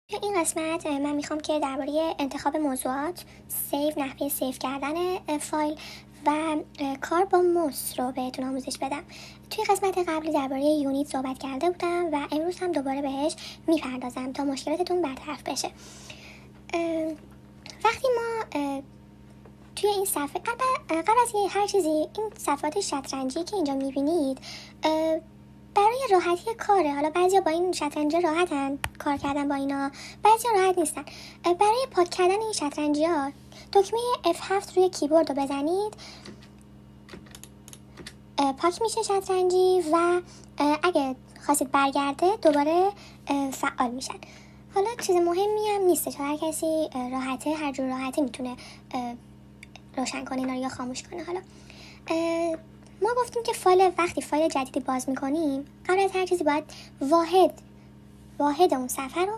توی این قسمت من میخوام که درباره انتخاب موضوعات، نحوه سیو کردن فایل و کار با موس رو بهتون آموزش بدم. توی قسمت قبلی درباره یونیت صحبت کرده بودم و امروز هم دوباره بهش میپردازم تا مشکلاتتون برطرف بشه. وقتی ما توی این صفحه قبل از هر چیزی این صفحات شطرنجی که اینجا میبینید برای راحتی کاره. حالا بعضیا با این شطرنج راحتن کار کردن با اینا، بعضیا راحت نیستن. برای پاک کردن این شطرنجی ها دکمه F7 روی کیبورد رو بزنید، پاک میشه شطرنجی و اگه خواستید برگرده دوباره فعال میشن. حالا چیز مهمی هم نیسته، چون هر کسی راحته، هر جور راحته میتونه روشن کنه اینا یا خاموش کنه. حالا ما گفتیم که وقتی فایل جدیدی باز میکنیم قبل از هر چیزی باید واحد اون صفحه رو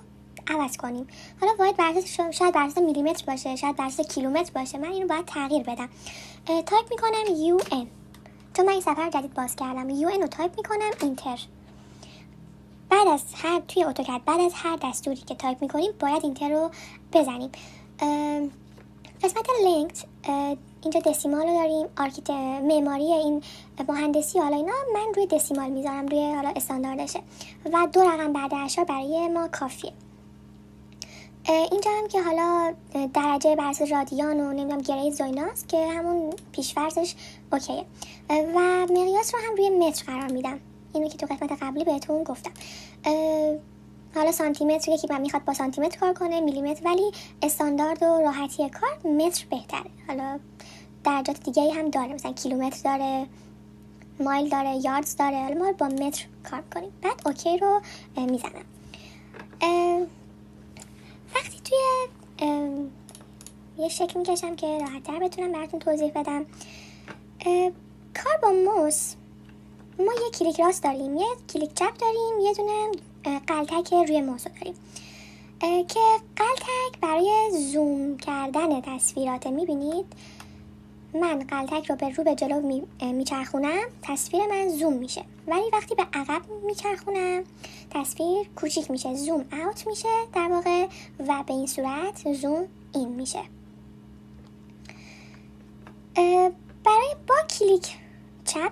عوض کنیم. حالا واحد شاید بر اساس میلیمتر باشه، شاید بر اساس کیلومتر باشه. من اینو باید تغییر بدم. تایپ میکنم UN، چون من این صفحه رو جدید باز کردم. UN رو تایپ میکنم، اینتر. توی اتوکد بعد از هر دستوری که تایپ میکنیم باید اینتر رو بزنیم. قسمت لینکت اینجا دسیمال رو داریم، معماری این مهندسی، حالا اینا من روی دسیمال میذارم، روی حالا استانداردشه و 2 رقم بعد اشار برای ما کافیه. اینجا هم که حالا درجه بر اساس رادیان و نمیدونم گرید و ایناست که همون پیش‌فرضش اوکیه و مقیاس رو هم روی متر قرار میدم، اینو که تو قسمت قبلی بهتون گفتم. حالا سانتیمتر یکی من میخواد با سانتیمتر کار کنه، میلیمتر، ولی استاندارد و راحتی کار متر بهتره. حالا درجات دیگه هم داره، مثلا کیلومتر داره، مایل داره، یاردز داره. حالا ما با متر کار کنیم. بعد اوکی رو میزنم. وقتی توی یه شکل میکشم که راحت تر بتونم براتون توضیح بدم. کار با موس ما یه کلیک راست داریم، یه کلیک چپ داریم، یه دونه قلتک روی موس داریم که قلتک برای زوم کردن تصویرات. میبینید من قلتک رو رو به جلو میچرخونم، تصویر من زوم میشه، ولی وقتی به عقب میچرخونم تصویر کوچیک میشه، زوم اوت میشه در واقع، و به این صورت زوم این میشه. برای با کلیک چپ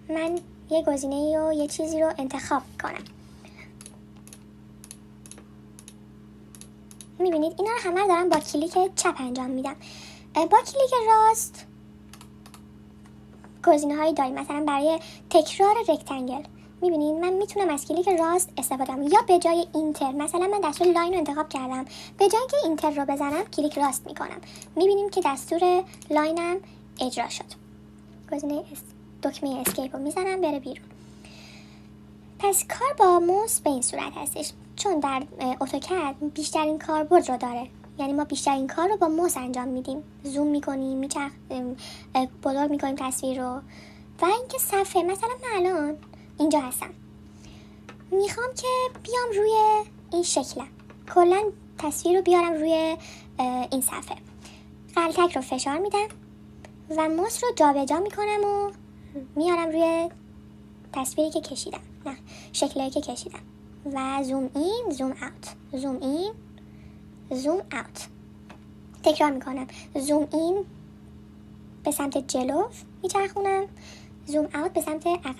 من یه گزینه و یه چیزی رو انتخاب کنم. میبینید اینا رو همه دارم با کلیک چپ انجام میدم. با کلیک راست گزینه هایی داریم، مثلا برای تکرار رکتنگل میبینید من میتونم از کلیک راست استفاده کنم، یا به جای اینتر مثلا من دستور لاین رو انتخاب کردم، به جای اینکه اینتر رو بزنم کلیک راست میکنم. میبینیم که دستور لاینم اجرا شد. گزینه دکمه اسکیپ رو میزنم بره بیرون. پس کار با موس به این صورت هستش، چون در اتوکد بیشترین کاربرد رو داره، یعنی ما بیشترین کار رو با موس انجام میدیم، زوم میکنیم، بزرگ میکنیم تصویر رو. و اینکه صفحه، مثلا من الان اینجا هستم، میخوام که بیام روی این شکلم، کلا تصویر رو بیارم روی این صفحه. قلتک رو فشار میدم و موس رو جابجا میکنم و میارم روی تصویری که کشیدم، نه شکلی که کشیدم، و زوم این، زوم اوت، زوم این، زوم اوت. تکرار میکنم، زوم این به سمت جلو میچرخونم، زوم اوت به سمت عقب.